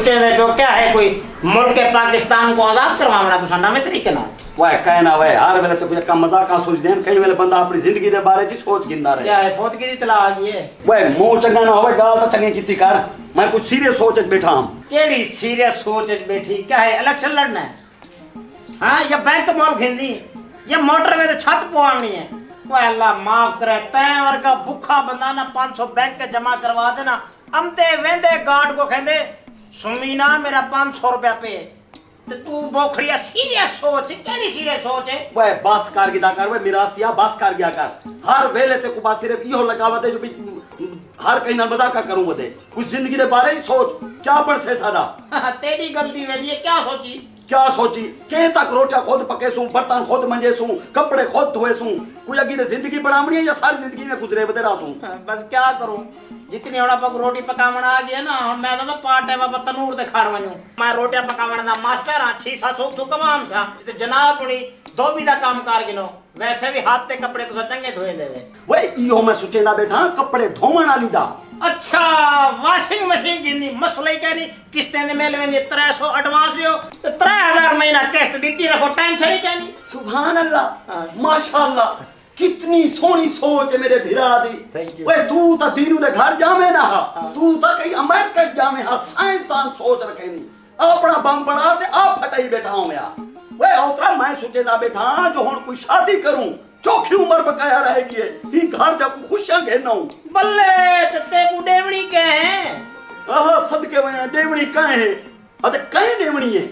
सोचे थे जो क्या है कोई मुल्क के पाकिस्तान को आजाद करवाना तो संडा में तरीके ना वह कहना वह हर वेले तो कुछ कम मजाक का सोच देन कई वेले बंदा अपनी जिंदगी दे बारे च सोच गिंदा रहे क्या है फौत की तला आ गई है वह मुंह चंगा ना होवे गाल तो चंगी कीती कर मैं कुछ सीरियस सोच च बैठा हूं केड़ी सीरियस सोच च बैठी क्या है इलेक्शन लड़ना है हां या बैंक मॉल खेलनी या मोटर में तो छत पवानी है वो अल्लाह माफ करे तय वर्गा भूखा बंदा ना 500 बैंक के जमा करवा देना अमते वेंदे गार्ड को कहंदे सुमीना मेरा 500 रुपया पे तो तू बोखड़िया सीरियस सोच केड़ी सीरियस सोच है वह बस कर गिदा कर वह मिरासिया बस कर गया कर हर वेले ते कुबा सिर्फ इहो लगावते जो भी हर कहीं ना मजाक करूं वदे कुछ जिंदगी दे बारे ही सोच क्या पड़ से सादा तेरी गलती वेली है क्या सोची के तक रोटियां खुद पके सू बर्तन खुद मंजे सू कपड़े खुद धोए सू कोई अगी दे जिंदगी बनावनी है या सारी जिंदगी में गुजरे बदे रहा सू बस क्या करूं जितनी होड़ा पक रोटी पकावण आ गया ना मैं तो पार्ट टाइम अब तनूर ते खाड़ वणू मैं रोटियां पकावण दा मास्टर हां 6-700 तो कमाम सा ते जनाब पुणी धोबी दा काम कार गिनो वैसे भी हाथ ते कपड़े तो चंगे धोए देवे वे इहो मैं सोचेंदा बैठा कपड़े धोवण वाली दा अच्छा वॉशिंग मशीन गिनी मसले कहनी किस्तें दे मेल में 300 एडवांस लियो तो 3000 महीना किस्त दीती रखो टेंशन ही कहनी सुभान अल्लाह माशाअल्लाह कितनी सोनी सोच है मेरे भिरा दी वे तू तो दीनू दे घर जावे ना तू तो कहीं अमेरिका जावे हा साइंसदान सोच रखे नी अपना बम बना ते आप फटाई बैठा हूं मैं वे ओतरा मैं सोचेदा बैठा जो हुन कोई शादी करूं चौखी उम्र बकाया रहेगी ही घर जा खुशियां घेना बल्ले ते देवणी के हैं आहा सदके वना देवणी काहे है अते कहीं देवणी है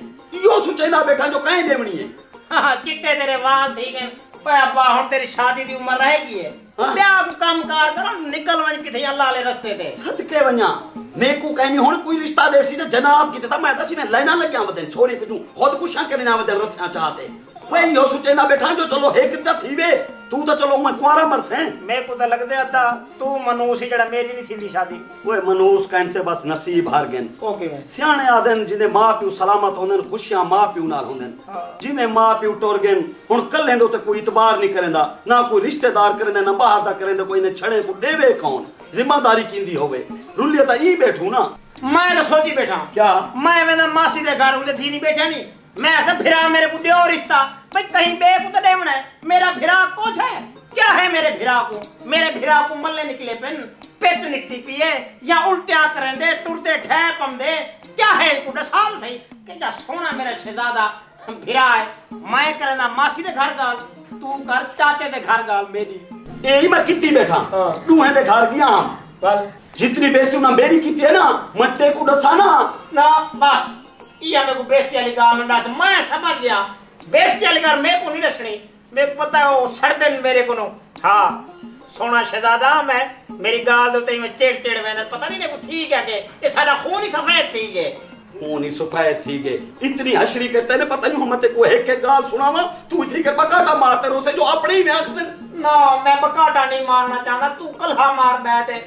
यो सोचेदा बैठा जो कहीं देवणी है हां चिट्टे तेरे वाल ठीक है पापा हुन तेरी शादी दी उम्र रहेगी है ब्याह को काम कार करो निकल वण किथे अल्लाह ले रास्ते ते सदके वना मैं को कहनी हुन कोई रिश्ता देसी ते जनाब की मैं दसी में लेना लग्या वदन छोरी कुछ खुद कुछ करने ना वदन रस्सा चाहते वे यो सोचेना बैठा जो चलो एक त थीवे तू तो चलो मैं कुआरा मरसे मैं को तो लगदे अदा तू मनूस जड़ा मेरी नहीं थींदी शादी ओए मनूस कहन से बस नसीब हार गन ओके मैं सियाने आदन जिने मां प्यू सलामत होंदन खुशियां मां प्यू नाल होंदन जिने मां प्यू टोर गन हुन कल्ले दो ते कोई इतबार नहीं करेंदा ना कोई रिश्तेदार करेंदा ना बाहर दा करेंदा कोई ने छड़े को देवे कौन जिम्मेदारी किंदी होवे रुलिया ता ई बैठू ना मैं तो सोची बैठा क्या मैं वेना मासी दे घर उले थी नहीं बैठा नहीं मैं ऐसा फिरा मेरे बुड्ढे और रिश्ता भाई कहीं बेकुत देवना है मेरा फिरा कुछ है क्या है मेरे फिरा को मल्ले निकले पेन पेट निकती पिए या उल्टिया करेंदे टुरते ठे पमदे क्या है कुड़ा साल सही के जा सोना मेरा शहजादा फिरा है मैं करेंदा मासी दे घर गाल तू कर चाचे दे घर गाल मेरी यही मैं कितनी बैठा तू है दे घर गया बल जितनी बेइज्जती ना मेरी की है ना मैं ते को दसाना ना बस ये मेरे को बेइज्जती वाली गाल ना मैं समझ गया बेइज्जती वाली गाल मैं को नहीं रखनी मेरे को पता है वो सड़दन मेरे को हां सोना शहजादा मैं मेरी गाल दोते में चिड़ वेंदर पता नहीं ने को ठीक है के ये सारा खून ही सफेद थी के खून ही सफेद थी के इतनी हशरी के तेने पता नहीं हम ते को एक के गाल सुनावा तू थी के बकाटा मारते रो से जो अपने ही में आख दे ना मैं बकाटा नहीं मारना चाहता तू कल्हा मार बैठे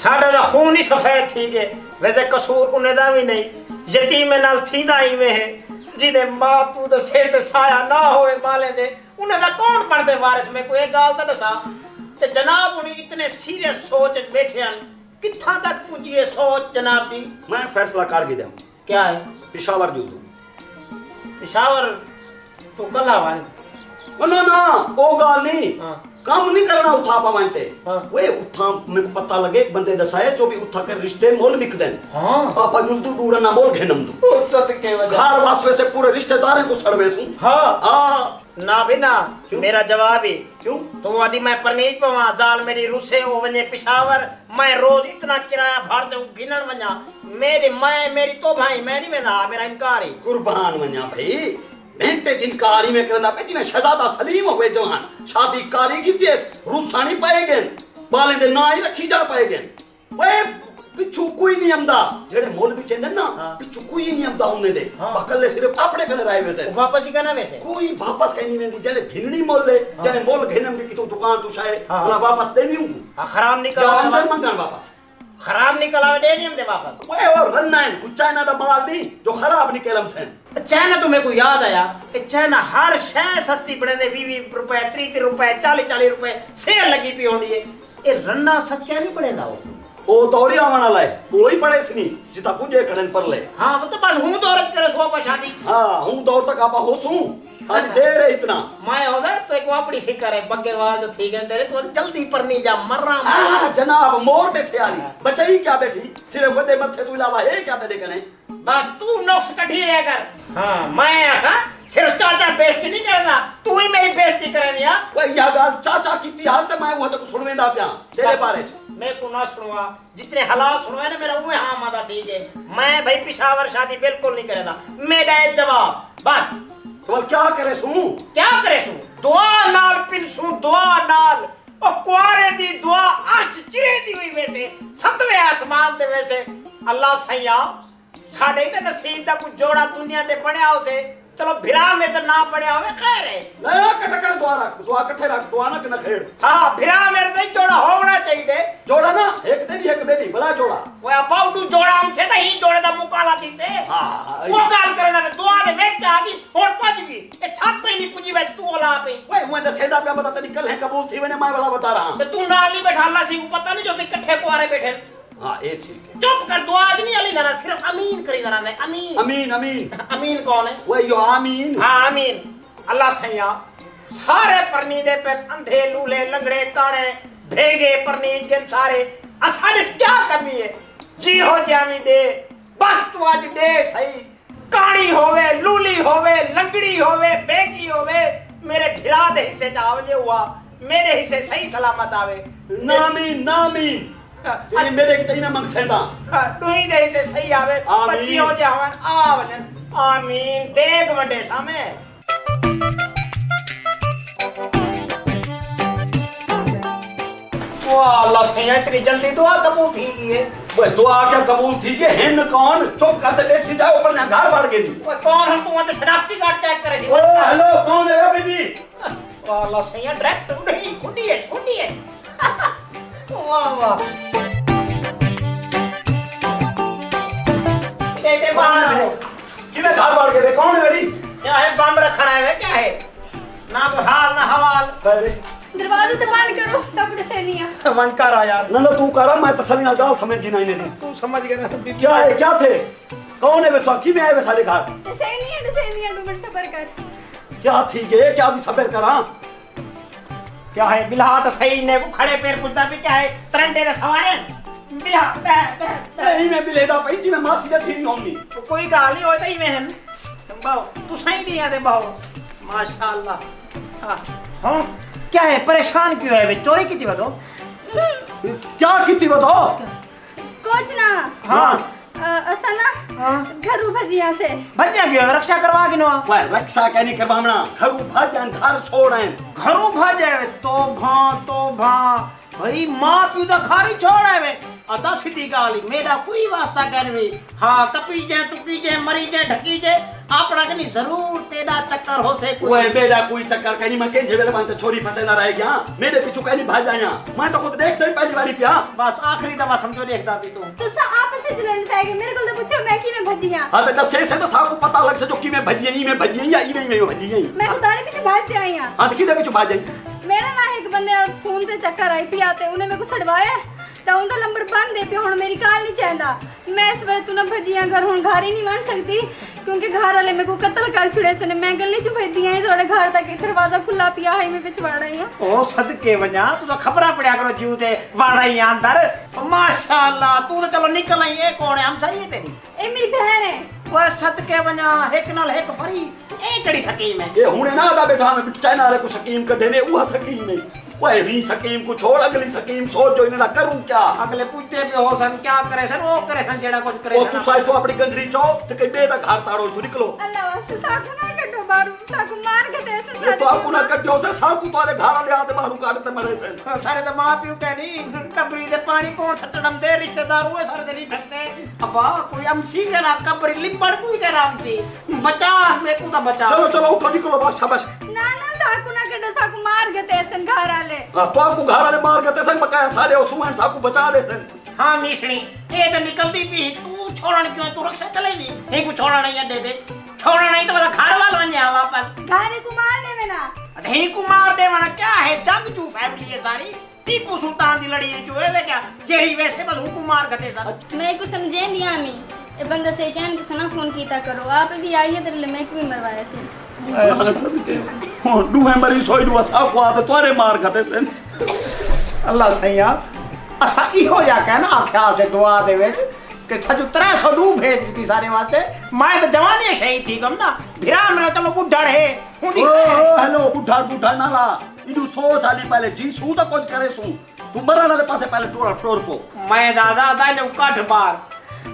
साडा दा खून ही सफेद थी के वैसे कसूर उन्हें दा भी नहीं यतीम नाल थींदा ही वे है जिदे बापू दे सिर ते साया ना होए माले दे उन्हें दा कौन पड़दे वारिस में कोई गाल ता दसा ते जनाब उन्हें इतने सीरियस सोच बैठे हैं किथा तक पुजिए सोच जनाब दी मैं फैसला कर गया क्या है पेशावर जो तू पेशावर तो कल्ला वाली ना ओ गाल नहीं काम नहीं करना उठा पावंते वे उठा मेरे को पता लगे बंदे दसाए जो भी उठा कर रिश्ते मोल बिक देन हां पापा जुलतू दूर ना मोल घेनम तू ओ सदके वजह घर वासवे से पूरे रिश्तेदार को सड़वे सू हां ना बिना मेरा जवाब ही क्यों तो आदि मैं परनीत पवा जाल मेरी रुसे ओ वने पेशावर मैं रोज इतना किराया भर दूं गिनन वना मेरी तो भाई मैं नहीं मेरा मेरा इनकार ही कुर्बान वना भाई मैं ते इनकार ही में करदा पे जिवें शहजादा सलीम हुए जवान शादी कारी की तेस रुसानी पाएगे बाले दे ना ही रखी जा पाएगे वे पिछू कोई नहीं आंदा जेड़े मौलवी चंदन ना पिछू कोई नहीं आंदा उन्ने दे बकले सिर्फ अपने कने राय वैसे वापस ही करना वैसे कोई वापस कहीं नहीं वेंदी जेड़े घिननी मोले जेड़े मोल घेनम की तू दुकान तू शाय बोला वापस दे दी हूं खराब निकला मंगन वापस खराब निकला दे नहीं हम दे वापस ओए और रन्ना है कुछ चाइना दा माल नहीं जो खराब निकलम से चाइना तो मेरे को याद आया कि चाइना हर शय सस्ती पड़े 20 रुपए 30 रुपए 40 रुपए सेल लगी पी होंदी है ये रन्ना सस्तिया नहीं पड़ेगा वो ओ दौरी आवाना लाए वो ही पड़े सनी जिता कुजे कड़न पर ले। हाँ वो तो बस हूँ दौरत करे सो पर शादी। हाँ हूँ दौर तक आपा होसूं आज देर है इतना। मैं हो जाए तो एक अपनी फिक्र है बग्गे वाल जो ठीक है तेरे तो जल्दी पर नहीं जा मर रहा। जनाब मोर बैठे आली बचाई क्या बैठी सिर्फ बड़े मथे तू इलावा है क्या तेरे कने। बस तू नुक्स कठी रह कर। हाँ मैं आखा सिर्फ चाचा बेइज्जती नहीं करना तू ही मेरी बेइज्जती करे दिया। वो यह गाल चाचा की इतिहास से मैं वो तक सुनवेंदा पिया तेरे बारे च। मैं को ना सुनवा जितने हालात सुनवाए ना मेरा उहे हाँ मादा ठीक है। मैं भाई पिशावर शादी बिल्कुल नहीं करेगा मेरा जवाब बस। तो क्या करे सू क्या करे सू दुआ नाल पिन सू दुआ नाल ओ कुआरे दी दुआ अष्ट चिरे दी हुई वैसे सतवें आसमान ते वैसे अल्लाह सैया साडे ते नसीब दा कुछ जोड़ा दुनिया ते बनया उसे चलो भिरा में तो ना पड़या होवे खैर है ना कटे कर दुआ कट्ठे रख दुआ ना कना खेड़। हां भिरा मेरे तो जोड़ा होना चाहिए जोड़ा ना एक तेरी एक मेरी बड़ा जोड़ा वो अबाउट जोड़ा हमसे तो ही जोड़े दा मुकाला थी से हां वो गाल करे ना दुआ दे वेच आदी होड़ पज गई ए छत ही नहीं पुजी वेच तू ओला पे ओए मैं सेदा पे बता तनी कल है कबूल थी मैंने मैं वाला बता रहा तो तू नाल ही बैठा अल्लाह सिंह को पता नहीं जो भी इकट्ठे कुआरे बैठे। हाँ ये ठीक है चुप कर दुआ आज नहीं अली दाना सिर्फ अमीन करी दाना दे अमीन अमीन अमीन अमीन कौन है वो यो आमीन। हाँ अमीन अल्लाह सैया सारे परनीदे पे अंधे लूले लंगड़े ताने भेगे परनीज के सारे असाने क्या कमी है जी हो जामी दे बस तू आज दे सही काणी होवे लूली होवे लंगड़ी होवे बेगी होवे मेरे भिरा दे हिस्से जावजे हुआ मेरे हिस्से सही सलामत आवे नामीन नामीन ये मेरे के तई में मंग सेदा तू ही दे हिस्से सही आवे बच्ची हो जावन आवन आमीन देख वंडे सामे। वाह अल्लाह सैया इतनी जल्दी दुआ कबूल थी गई है। वो दुआ क्या कबूल थी कि हिन कौन चुप करते बैठी जाओ ऊपर ना घर बढ़ गई। वो कौन हम तू तो शनाख्ती कार्ड चेक करे सी। ओ हेलो कौन है बीबी। वाह अल्लाह सैया डायरेक्ट नहीं खुदी है वाह वाह बेटे बाहर किने घर बढ़ गए कौन है बड़ी क्या है बम रखना है क्या है ना कोई हाल ना हवाल। दरवाजा तो बंद करो कपड़े से नहीं है मन कर आ यार ना तू कर मैं तसल्ली ना गाल समझ गी ना इन्हें तू समझ गया ना क्या है क्या थे कौन है बेटा की में आए वे सारे घर सही नहीं है डूबड़ सबर कर क्या थी ये क्या दी सबर करा क्या है बिल्हा तो सही ने वो खड़े पैर पुछदा भी क्या है तरंडे दे सवारे बिल्हा नहीं मैं बिलेदा पई जी मैं मासी दा थी होनी कोई गाल नहीं होता ही में बाओ तू सही नहीं आते बाओ माशाल्लाह। हां क्या है परेशान क्यों है वे चोरी की थी बताओ क्या की थी बताओ कुछ ना। हां असा ना घरू भजिया से भजिया क्यों रक्षा करवा के नो वो रक्षा क्या नहीं करवावना घरू भाजन घर छोड़े घरू भाजे तो भा भाई मां प्यू तो खारी छोड़े वे अता सीधी गाली मेरा कोई वास्ता करवे। हां कपी जे टुकी जे मरी जे ढकी जे आपड़ा कनी जरूर तेरा चक्कर हो से कोई ओए बेटा कोई चक्कर कहीं मैं के जेवेले मानते छोरी फसे ना रह गया मेरे पीछू कहीं भाज आया मैं तो खुद देखते ही पहली बारी पिया बस आखिरी दफा समझो देखदा भी तो सा आपस में जलन पे गए मेरे को तो पूछो मैं की में भजिया। हां तो से तो साको पता लग से जो की में भजिया नहीं में भजिया या ई में भजिया मैं उतारे पीछे भाज से आई हां। हां तो किदे पीछू भाज आई मेरा ना एक बंदे फोन ते चक्कर आई पी आते उन्हें मेरे को छड़वाया तो उनका नंबर बंद दे पे हुन मेरी काल नहीं चाहता मैं इस वजह तू ना भजिया घर हुन घर ही नहीं मान सकती क्योंकि घर वाले मेरे को कत्ल कर छुड़े से मैं गली च भज दिया थोड़े घर तक दरवाजा खुला पिया है मैं पिछवाड़ा ही ओ सदके वजा तू तो खबरा पड़या करो जीव ते वाड़ा ही अंदर माशाल्लाह तू तो चलो निकल आई ए कौन है हम सही है तेरी ए मेरी बहन है वो सदके वजा एक नाल एक फरी ए कड़ी सकीम है ये हुने ना दा बेटा मैं चाइना वाले को सकीम कर देने वो सकीम है वो री सकीम को छोड़ अगली सकीम सोच जो इन्हें करूं क्या अगले पूछते भी हो सन क्या करे सन वो करे सन जेड़ा कुछ करे ओ तू साई तो अपनी गंदरी चो ते के बेटा घर ताड़ो तू निकलो अल्लाह वास्ते साकू ना कटो बारू साकू मार के दे से ये तो आपको ना कट्यो से साकू तोरे घर ले आते बाहर काटते मरे से सारे तो मां पियो कहनी कबरी दे पानी कौन सटनम दे रिश्तेदार हुए सारे दे नहीं ढकते अबा कोई अमसी के ना कबरी लिपड़ कोई के नाम से बचा मैं को बचा चलो चलो उठो निकलो बस शाबाश ना साकू ना कटो साकू मार के दे सन घर वाले तो आपको घर वाले मार के तसन बकाया सारे ओ सुमन साकू बचा दे सन। हां मिश्री ये तो निकलती भी तू छोड़न क्यों तू रक्षा चले दी हे को छोड़ा नहीं अड्डे दे छोड़ा नहीं तो वाला घर वाल बन जा वापस घर को मारने में ना हे को मार दे मना क्या है जग जू फैमिली है सारी टीपू सुल्तान दी लड़ी जो है वे क्या जेड़ी वैसे बस हुकुम मार गते सन। मैं को समझे नहीं आमी ए बंदा से कहन कि सुना फोन कीता करो आप भी आइए तेरे मैं भी मरवाया से सदके डूहे मरी सोई डू असा को आते तोरे मार गते सन। अल्लाह सैया असा इहो जा के ना आख्या से दुआ दे विच कि छजू 300 डू भेज दी सारे वास्ते मैं तो जवानी सही थी कम ना भिरा मेरा चलो बुढ़ा है हुंदी ओ हेलो बुढ़ा बुढ़ा नाला इदू सोच आली पहले जी सू तो कुछ करे सू तू मरण वाले पासे पहले टोर को मैं दादा दाने काठ बार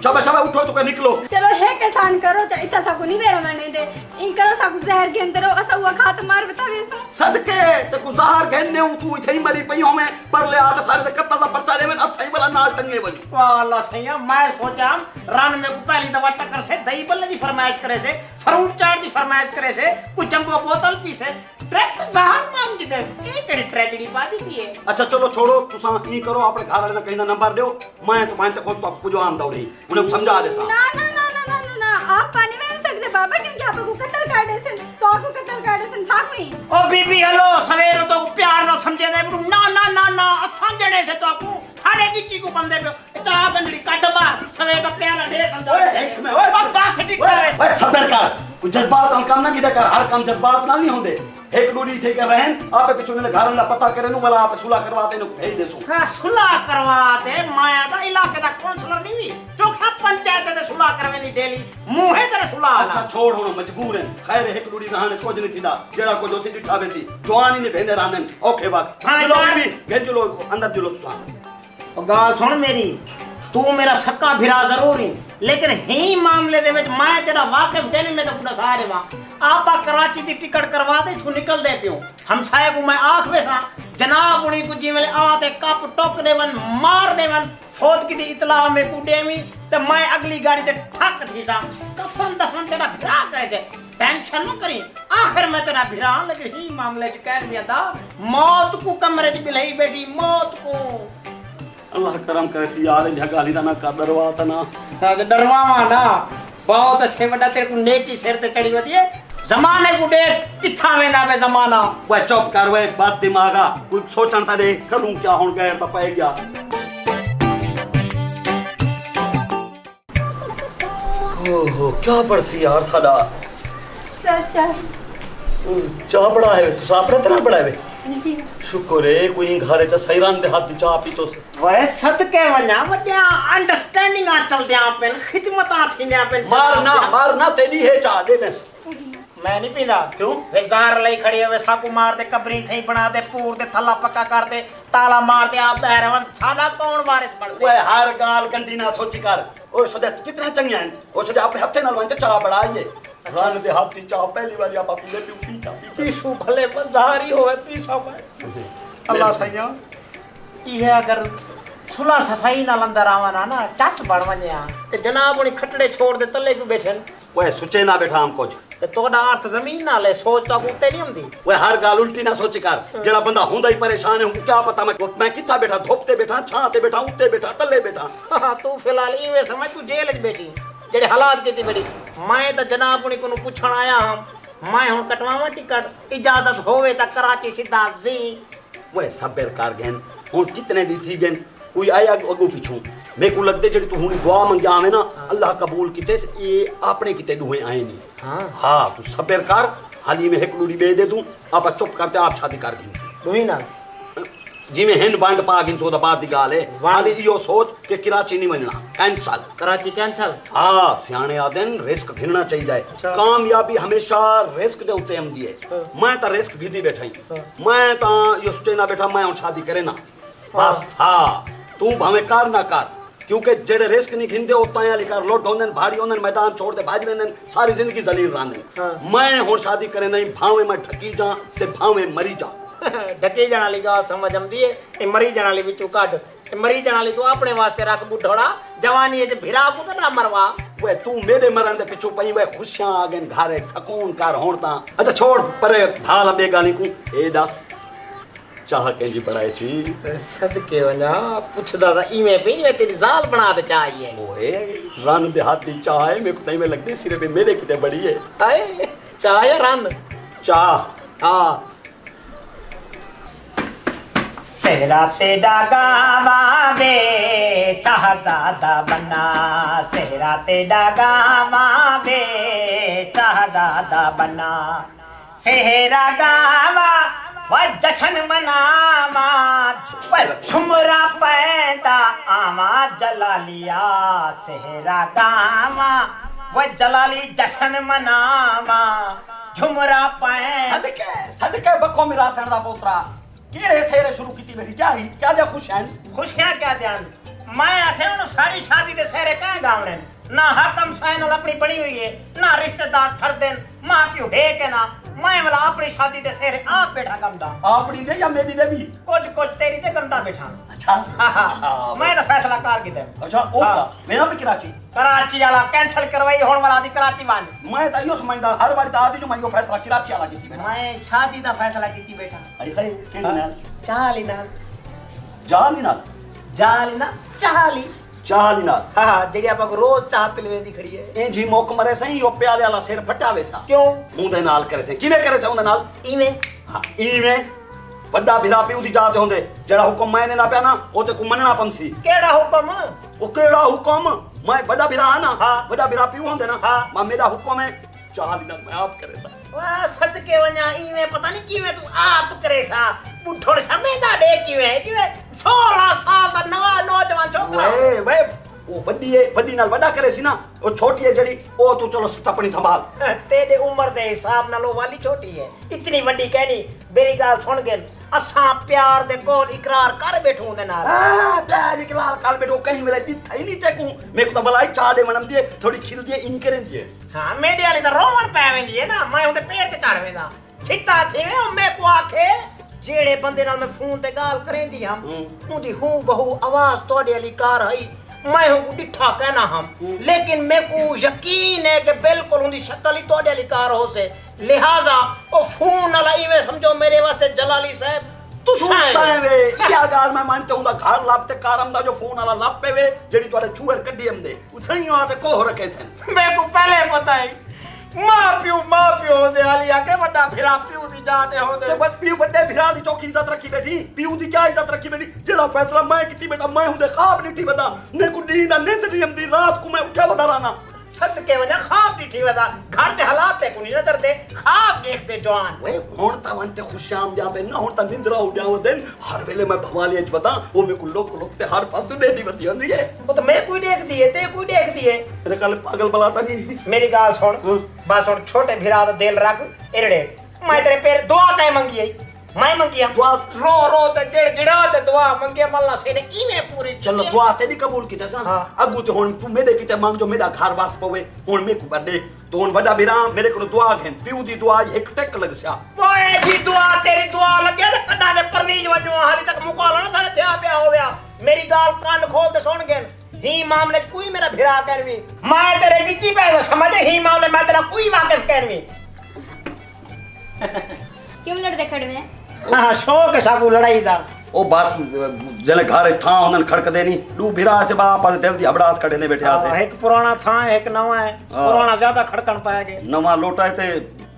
चलो चलो उठो तो के निकलो। चलो है किसान करो तो इतना साकू नहीं बेरा मैंने दे इन करो साकू जहर के अंदर असा हुआ खा तो मार बता वेसो सदके ते को जहर घेने तू इथे ही मरी पई हो में पर ले आ सारे कत्ल दा पर्चा दे में सही वाला नाल टंगे वजू। वाह अल्लाह सैया मैं सोचा रन में को पहली दवा टक्कर से दही बल्ले दी फरमाइश करे से फ्रूट चाट दी फरमाइश करे से कुछ जंबो बोतल पी से ट्रैक जहर मांग दे ये केड़ी ट्रेजेडी पादी पी है। अच्छा चलो छोड़ो तुसा ई करो अपने घर वाले कहीं ना नंबर दो मैं तो मानते खुद तो आपको जो आम दौड़ी उन्हें समझा दे सा। ना ना ना ना ना ना, ना आप पानी में सकते बाबा क्योंकि आपको कत्ल कर दे सन तो आपको कत्ल कर दे सन साकू ही ओ बीबी हेलो सवेरे तो प्यार ना समझे दे ना ना ना ना समझने से तो आपको साढ़े की को बंदे पे चाह गंडली काट बार सवेरे तो प्यार ढेर समझो ओए एक में ओए बाबा से दिखा है ओए सबर कर कुछ जज्बात नाल काम ना कीदा कर हर काम जज्बात नाल नहीं होंदे एक डोडी थे के रहन आपे पिछु ने घर ना पता करे नु मला आपे सुला करवाते नु भेज देसु हां सुला करवाते माया दा इलाके दा काउंसलर नहीं हुई चोखा पंचायत दे सुला करवेंदी डेली मुंहे तेरे सुला अच्छा छोड़ हुन मजबूर है खैर एक डोडी रहने कुछ नहीं थीदा जेड़ा को जोसी दिठा बेसी जवानी ने भेंदे रहन ओके बात चलो भी भेज लो अंदर दिलो तुसा गाल सुन मेरी तू मेरा सक्का भिरा जरूर ही लेकिन ही मामले दे विच मैं तेरा वाकिफ देने में तो पूरा सारे वा आपा कराची दी टिकट करवा दे तू निकल दे पियो हम साए को मैं आख वेसा जनाब उनी को जीवेले आते कप टोक देवन मार देवन फौत की दी इतला में को देवी ते मैं अगली गाड़ी ते ठक थी सा कफन दफन तेरा भिरा करे से टेंशन न करी आखिर मैं तेरा भिरा लेकिन ही मामले च कह दिया था मौत को कमरे च बिलई बैठी मौत को अल्लाह करम करे सी यार इन गाली दा ना कर डरवा ता ना डरवावा ना बहुत अच्छे बड़ा तेरे को नेकी सिर ते चढ़ी वदी है जमाने को देख किथा वेंदा बे जमाना वे चुप कर वे बात दिमागा कुछ सोचन ता दे करूं क्या हुन गए तो पे गया ओहो क्या पड़सी यार साडा सर चाय चाह बड़ा है तू सापड़ा तना बड़ा है जी शुक्र है कोई घरे तो सही रान दे हाथ दी चाह पीतो से वे सदके वना वड्या अंडरस्टैंडिंग आ चलदे आपन खिदमत आ थीने आपन मारना तेरी है चाह दे मैं नहीं पींदा क्यों वे जार लई खड़ी है वे साकू मार दे कबरी थई बना दे पूर दे थल्ला पक्का कर दे ताला मार दे आप बहरवन सादा कौन वारिस बन ओए हर गाल गंदी ना सोची कर ओए सदे कितने चंगे हैं ओ सदे अपने हत्थे नाल वंते चाह बढ़ाइए रान दे हाथ दी चाह पहली बार आप पीले पी पीसू भले बजारी होए पीसो में अल्लाह सैया ये अगर सुला सफाई नाल अंदर आवाना ना टस बण वन्या ते जनाब उनी खटड़े छोड़ दे तले को बैठन ओए सुचे ना बैठा हम कुछ ते तोड़ा अर्थ जमीन नाल है सोच तो कुत्ते नहीं हुंदी ओए हर गाल उल्टी ना सोची कर जेड़ा बंदा हुंदा ही परेशान है क्या पता मैं किथा बैठा धोपते बैठा छां ते बैठा उत्ते बैठा तले बैठा हां तू फिलहाल इवे समझ तू जेल च बैठी जेड़े हालात कीती बड़ी मैं तो जनाब उनी को पूछण आया हम मैं हुन कटवावा टिकट इजाजत होवे ता कराची सीधा जी ओए सबर कर गन हुन कितने दी थी गन कोई आया अगू पिछू मेरे को लगदे जेड़ी तू हुन दुआ मंगे आवे ना अल्लाह कबूल कीते ये अपने किते दुए आए नहीं हां तू सबर कर हाली में एक लूड़ी बे दे दूं आप चुप करते आप शादी कर दी दुई ना जिमें हिंद बांड पा गिन सो दा बात दी गाल है हाली यो सोच के कराची नहीं बनना कैंसल कराची कैंसल हां सियाने आदन रिस्क घिनना चाहिए कामयाबी हमेशा रिस्क दे उते आंदी है मैं ता रिस्क घिदी बैठा ही मैं ता यो सोचे ना बैठा मैं शादी करे ना बस हां तू भावे कर ना कर क्योंकि जेड़े रिस्क नहीं घिंदे होता है लेकर लोट होंदन भारी होंदन मैदान छोड़ दे भाज वेंदन सारी जिंदगी जलील रहंदन मैं हुन शादी करे नहीं भावे मैं ठकी जा ते भावे मरी जा ढके जाने वाली गाल समझ आंदी है ए मरी जाने वाली विचों काट ए मरी जाने वाली तू अपने वास्ते रख बुढ़ोड़ा जवानी ए भिरा को तो ना मरवा वे तू मेरे मरण दे पिछू पई वे खुशियां आ गन घरे सुकून कर होण ता अच्छा छोड़ परे थाल बे गाली को ए दस चाह के जी पढ़ाई सी सदके वना पूछदा था इमे पे वे तेरी जाल बना दे चाहिए ओए रन दे हाथ दी चाह है मेरे को तई में लगदी सिरे पे मेरे किते बड़ी है आए चाय रन चाह हां सेहरा तेरा गावा वे चाहजादा बना, सेहरा तेरा गावा वे चाहजादा बना, सेहरा गावा वह जशन मनावा, वह झुमरा पैदा आवा जलालिया, सेहरा गावा वह जलाली जशन मनावा, झुमरा पैदा। सदके सदके बखो मेरा सणदा पोतरा केड़े सेरे शुरू कीती बैठी क्या जा खुश हैं? खुशियां क्या ध्यान, मैं आखे उन सारी शादी दे सेरे कह गावने ना हकम साइन अपनी बनी हुई है ना रिश्तेदार ठर देन मां प्यो है के ना, मैं वाला अपनी शादी दे सेरे आप बैठा गमदा, आपनी दे या मेरी दे भी? कुछ तेरी ते गंदा बैठा। अच्छा मैं तो फैसला कर के दे। अच्छा ओका मेरा भी कराची वाला कैंसिल करवाई होने वाला दी कराची वाली। मैं तो यो समझदा हर बार आदी जो मैं यो फैसला कराची वाला कीती बैठा। मैं शादी दा फैसला कीती बैठा। अरे हाय केड़ी नाल? चाली नाल। जाली नाल? जाली ना चाली। चाली नाल। हां जेडी आपा को रोज चाह पिलवे दी खड़ी है। ए जी मोक मरे सही यो प्याले वाला सिर फटावे सा। क्यों? मुंदे नाल करे से किवे करे से उंदे नाल? इवे। हां इवे बड़ा भिरा पिऊ दी जाते होंदे जेड़ा हुक्म मैंने ना पिया ना ओ ते को मनना पंसी। केड़ा हुक्म? ओ केड़ा हुक्म? मैं बड़ा भिरा है ना, हाँ। बड़ा भिरा पिऊ होंदे ना, हाँ। मां मेरा हुक्म है चाली नाल मैं आप करे सा। वाह सदके वणा इवे पता नहीं किवे तू आप करे सा बुढ़ो समेदा दे किवे 16 साल दा नवा नौजवान छोकरा। वे ओ बड़ी नाल बड़ा करे सी ना, ओ छोटी है जड़ी ओ तू चलो अपनी संभाल। तेरे उम्र दे हिसाब नाल ओ वाली छोटी है, इतनी बड़ी कहनी। मेरी गाल सुन के असा प्यार दे कोल इकरार कर बैठू दे नाल। हां प्यार इकरार कर बैठो कहीं मेरे दी थई नहीं तेकू मेरे को तो भलाई चाह दे मनम दिए थोड़ी खिल दिए इन करे दिए। हां मेरे वाली तो रोवन पै वेंदी है ना, मैं उनदे पेड़ ते चढ़ वेंदा छिता थीवे ओ मैं को आखे जेड़े बंदे नाल मैं फोन ते गाल करेंदी हम उदी हूं बहु आवाज तोड़े वाली कार आई मैं हूं डिठा कहना हम, लेकिन मैं को यकीन है कि बिल्कुल उनकी शक्ल ही तोड़े वाली कार हो से, लिहाजा ओ फोन वाला इवे समझो मेरे वास्ते जलाली साहब तुसां वे या गाल मैं मानते हूं दा घर लापते कारम दा जो फोन वाला लापे वे जेडी तोरे चूहर कड्डी हमदे उथई आते को रखे सन। मैं को पहले पता है मां पियो दे आलिया के बड़ा फिरा पियो दी जाते होंदे ते बट पियो बड़े फिरा दी चौकी इज्जत रखी बैठी पियो दी क्या इज्जत रखी बैठी जेड़ा फैसला मैं कीती बेटा मैं हुंदे ख्वाब नहीं बदा ने को नींद नींद नहीं हमदी रात को मैं उठा बता राना सदके वजह ख्वाब दी बदा घर दे हालात ते को नहीं नजर दे ख्वाब देखते जवान वे हुन ता वंते खुशाम जा पे ना हुन ता निंद्रा हो जाओ दिन हर वेले मैं भवाली अच बता ओ मे को लोक ते हर पासू दे दी बदी होंदी है वो तो मैं कोई देख दिए ते कोई देख दिए तेरे कल पागल बलाता नहीं। मेरी गाल सुन बस सुन छोटे भिरा दा दिल रख एड़े मैं तेरे पैर दुआ कह मंगी आई मैं मंगी हम दुआ रो ते गिड़ा ते दुआ मंगे मल्ला से ने इने पूरी चलो दुआ तेरी कबूल की सा हाँ। अगू तो हुन तू मेरे किते मांग जो मेरा घर वास पवे हुन मे को बदे तो हुन बड़ा बिरा मेरे को दुआ घेन पिऊ दी दुआ एक टेक लग सा ओए जी दुआ तेरी दुआ लगे ते कड्डा दे परनीज वजो हाली तक मुकाला ना थाने थया पिया होया मेरी गाल कान खोल दे सुन गेन ही मामले कोई मेरा भिरा करवी मैं तेरे विची पे समझ ही मामले मैं तेरा कोई वाकिफ करवी। क्यों लड़ते खड़े हैं? हां शौक साबू लड़ाई दा ओ बस जने घर था उनन खड़क देनी दू भिरा से बाप दिल दी हबड़ास खड़े ने बैठे आसे एक पुराना था एक नवा है पुराना ज्यादा खड़कन पाएगे नवा लोटा है ते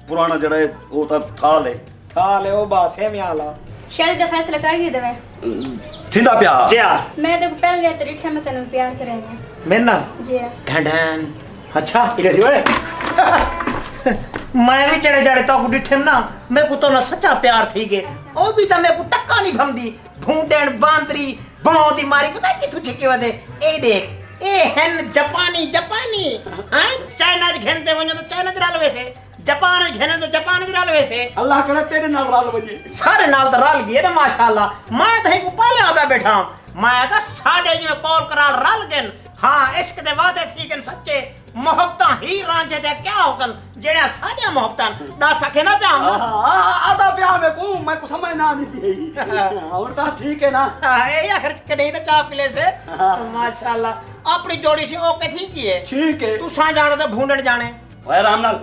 पुराना जड़ा है वो तो था ले ओ बास है मियाला शादी का फैसला कर ही देवे थिंदा प्यार जी मैं तो पहले तो रिठा में तने प्यार करेंगे मेरा जी ढंढन अच्छा इधर सी ओए मैं भी चढ़े जड़े तो डिठम ना मैं को तो ना सच्चा प्यार थी के ओ भी तो मैं को टक्का नहीं भमदी भूंडन बांदरी बांदी मारी पता है किथु छिके वदे ए देख ए हन जापानी हां चाइना घेनते वणो तो चाइना राल वैसे जापान घेने तो जापान राल वैसे अल्लाह करे तेरे नाल राल बजे सारे नाल तो राल गए ना माशाल्लाह मैं तो को पहले आदा बैठा मैं का साडे जी में कॉल करा राल गन हां इश्क दे वादे थी के सच्चे मोहब्बता ही रांझे दे क्या होसन जेड़ा साडिया मोहब्बता ना सके ना प्या आधा प्या में को समझ ना नहीं पई और ता ठीक है ना ए आखिर कदे ना चाह पिले से माशाल्लाह अपनी जोड़ी से ओके ठीक है तू सा जानो तो भूंडन जाने ओए आराम नाल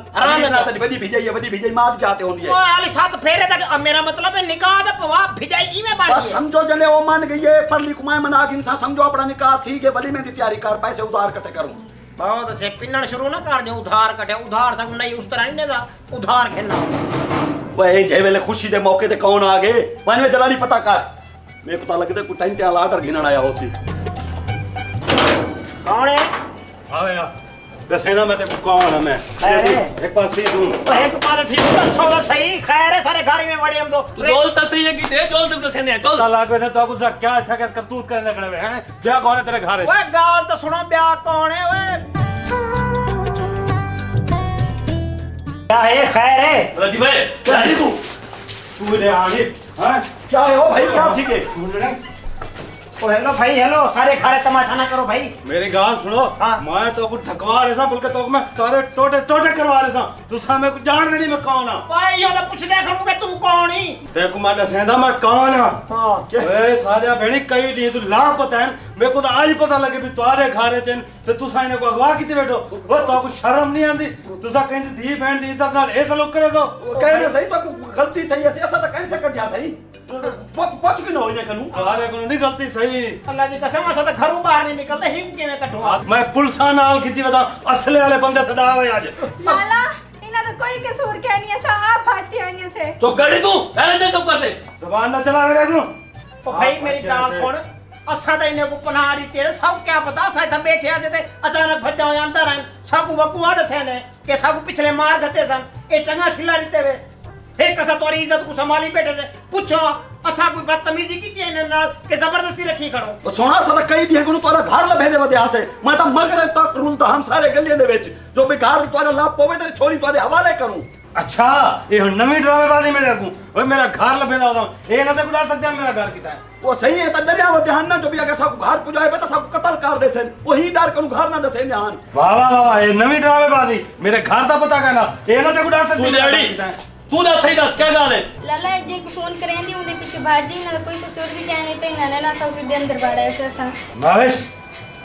तेरी बड़ी भिजाई मात जाते होंदी है ओ आली साथ फेरे तक मेरा मतलब है निकाह दा पवा भिजाई इवे बाड़ी है समझो जले ओ मान गई है परली कुमाय मना के इंसान समझो अपना निकाह ठीक है वली में दी तैयारी कर पैसे उधार इकट्ठे करूं बहुत अच्छे पिन्नन शुरू ना कर जो उधार कटे उधार सब नहीं उस तरह नहीं दा उधार खेलना वही जे वेले खुशी दे मौके ते कौन आ गए वन में जलाली पता कर मेरे को तो लगदा कोई टेंट वाला ऑर्डर घिनण आया हो सी। कौन है? हाँ भैया दसेना मैं तेको कौन है मैं खैर है। एक बार सी दूं तो एक बात थी तो सही खैर है सारे घर में बड़े हम तो जोल तसई है कि जोल तुम दसे ने चल लाग ने तो कुछ क्या अच्छा कर करतूत करने खड़े हुए हैं क्या कौन है तेरे घर है ओए गाल तो सुनो ब्याह कौन है ओए क्या है खैर है राजी भाई राजी तू तू ले आगे हैं क्या है ओ भाई क्या ठीक है? ओ हेलो भाई हेलो सारे खारे तमाशा ना करो भाई मेरी गाल सुनो हाँ। मैं तो कुछ थकवा रहा बोल के तो मैं तारे टोटे टोटे करवा रहा तू सा मैं कुछ जान नहीं मैं कौन हां भाई यो तो पूछ दे खड़ूंगा तू कौन ही देखो मैं दसेंदा मैं कौन हां हां क्या ए सालिया बेणी कई दी तू लापता है मेरे को तो आज पता लगे भी तुम्हारे घरे चन ते तू साइने को अगवा किते बैठो वो तो कुछ शर्म नहीं आंदी तू सा कहीं दी बहन दी इज्जत नाल ऐसा लोग करे तो कहने सही तो गलती थई ऐसे ऐसा तो कैसे कर जा सही पच के न हो ने कनु तुम्हारे को नहीं गलती सही अल्लाह की कसम ऐसा तो घरों बाहर नहीं निकलते हिम के में कटवा मैं पुलिसा नाल किती बता असले वाले बंदे सडावे आज लाला इना तो कोई कसूर क्या नहीं है सा आप भागती आने से तो गड़ी तू पहले से चुप कर दे जबान ना चला मेरे को तो भाई मेरी गाल सुन असा तो इन्हें को पनाह दी तेरे सब क्या पता शायद हम बैठे आजे थे अचानक भज जाओ अंदर आए सब वकुआ दसे ने के सब पिछले मार दते सन ए चंगा सिला रीते वे एक कसा तोरी इज्जत को संभाली बैठे से पूछो असा कोई बदतमीजी की थी इन्हें नाल के जबरदस्ती रखी खड़ो सोना सा कई दी को तोरा घर ला भेदे वदे आसे मैं तो मगर तक रूल तो हम सारे गलियां दे विच जो भी घर तोरा ला पोवे ते छोरी तोरे हवाले करूं अच्छा ये नवी ड्रामेबाजी में रखूं ओए मेरा घर लबेदा होता ए ना ते गुड़ा सकते हैं मेरा घर किता है वो सही है तो डरिया वो ध्यान ना जो भी अगर सब घर पुजाए बता सब कत्ल कर दे से वही डर करूं घर ना दसे ध्यान वाह वाह वाह ये नवी ड्रामेबाजी मेरे घर दा पता कहना ए ना ते गुड़ा सकते तू मेरा घर डैडी किता है तू ना सही दस क्या गाल है लाला जे को फोन करेंदी उनके पीछे भाजी ना कोई कसूर भी क्या नहीं ते ना ना सब के अंदर बाड़ा ऐसा सा महेश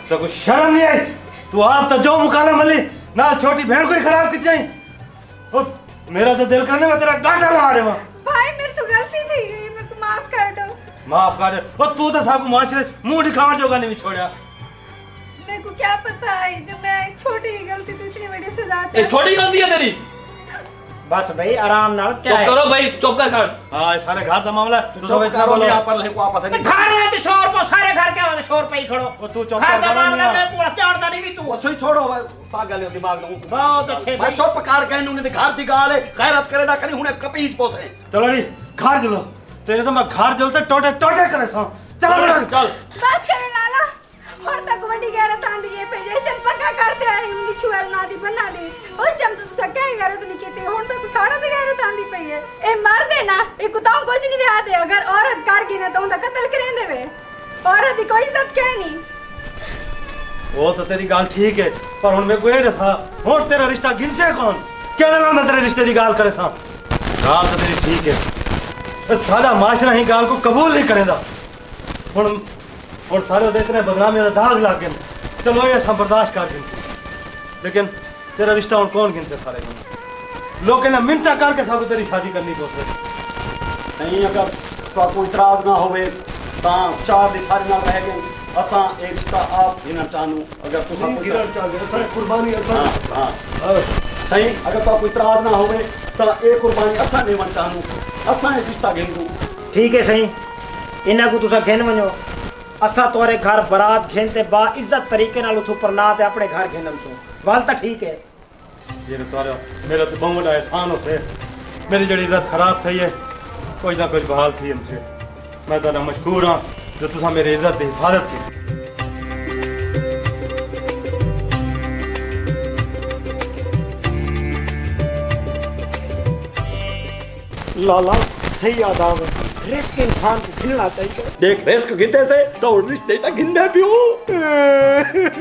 तो कुछ शर्म नहीं आई तू आप तो जो मुकाला मली ना छोटी बहन को ही खराब की जाई और मेरा तो दिल करने में तेरा गांठा ला रहे वहां भाई मेरी तो गलती थी गई मेरे को माफ कर दो माफ कर दे और तू तो साकू माशरे मुंह दिखावा जोगा नहीं छोड़या मेरे को क्या पता है जब मैं छोटी गलती थी इतनी बड़ी सजा ये छोटी गलती है तेरी बस भाई आराम नाल क्या तो है करो भाई चुप कर खड़ हां सारे घर दा मामला तू सब इतना करो बोलो यहां पर ले को आपस तो नहीं घर में तो शोर को सारे घर के वाले शोर पे ही खड़ो ओ तू चुप घर कर का जाना मामला नहीं मैं पूरा जानता नहीं भी तू वो सही छोड़ो भाई पागल है दिमाग दो बहुत अच्छे भाई भाई चुप कार कहनु ने घर दी गाल है गैरत करे ना कनी हुने कपीज पोसे चलो नी घर जलो तेरे तो मैं घर जलते टोटे टोटे करे सा चल चल बस करे लाला और तक बड़ी गैरत आंदी है पे जैसे पक्का करते हैं उंगली छुएल ना दी बना दे उस टाइम तो सब कह गैरत नहीं कहते हुन पे तो सारा ते गैरत आंदी पई है ए मार दे ना ए कुत्ताओं कुछ नहीं बिहा दे अगर औरत कर गी ना तो उनका कत्ल करें देवे औरत की कोई इज्जत क्या नहीं वो तो तेरी गाल ठीक है पर हुन मैं कोई दसा हुन तेरा रिश्ता गिनसे कौन क्या नाम तेरे रिश्ते दी गाल करे सा गाल तो तेरी ठीक है सादा माशरा ही गाल को कबूल नहीं करेंदा हुन और सारे देख रहे बदनामी का दाग लाग गए चलो ये सब बर्दाश्त कर गिनते लेकिन तेरा रिश्ता और कौन गिनते सारे लोग कहना मिनटा करके साथ तेरी शादी करनी पोसे नहीं अगर तो कोई इतराज ना होवे ता चार दी सारी नाल रह गए असा एक रिश्ता आप गिनना चाहनु अगर तुसा गिनना चाहे असा कुर्बानी असा हां सही अगर तो कोई इतराज ना होवे ता एक कुर्बानी असा देवन चाहनु असा एक रिश्ता गिनदू ठीक है सही इन्हें को तुसा घेन वनो असा तोरे घर बारात घेनते बा इज्जत तरीके नाल उथु पर ना ते अपने घर घेनल सो वाल ता ठीक है ये तोरा मेरा तो बहुत बड़ा एहसान होते मेरी जड़ी इज्जत खराब थी है कोई ना कोई बहाल थी हमसे मैं तो मशहूर हाँ जो तुसा मेरी इज्जत की हिफाजत की लाला सही आदाब है रिस्क इंसान को गिनना चाहिए देख रिस्क गिनते से तो रिश्ते तक गिनने भी हो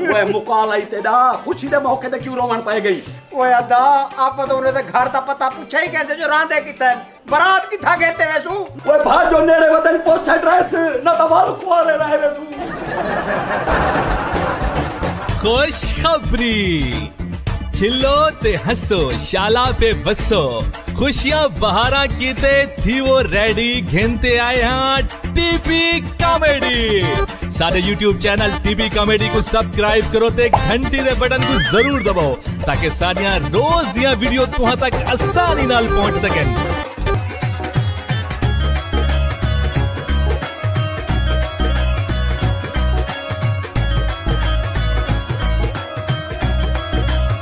वो मुकाल आई ते दा खुशी दे मौके ते क्यों रोवन पाए गई ओए अदा आप तो उन्हें घर दा पता पूछा ही कैसे जो रांदे की तन बारात की था कहते वैसू वो भाजो नेड़े वतन पोछा ड्रेस न तो वाल कुआरे रहे वैसू खुशखबरी खिलो ते हंसो शाला पे बसो खुशियां बहारा कीते थी वो रेडी घेनते आए हाँ टीपी कॉमेडी सारे YouTube चैनल टीपी कॉमेडी को सब्सक्राइब करो ते घंटी दे बटन को जरूर दबाओ ताकि सारियां रोज दियां वीडियो तुहां तक आसानी नाल पहुंच सकें।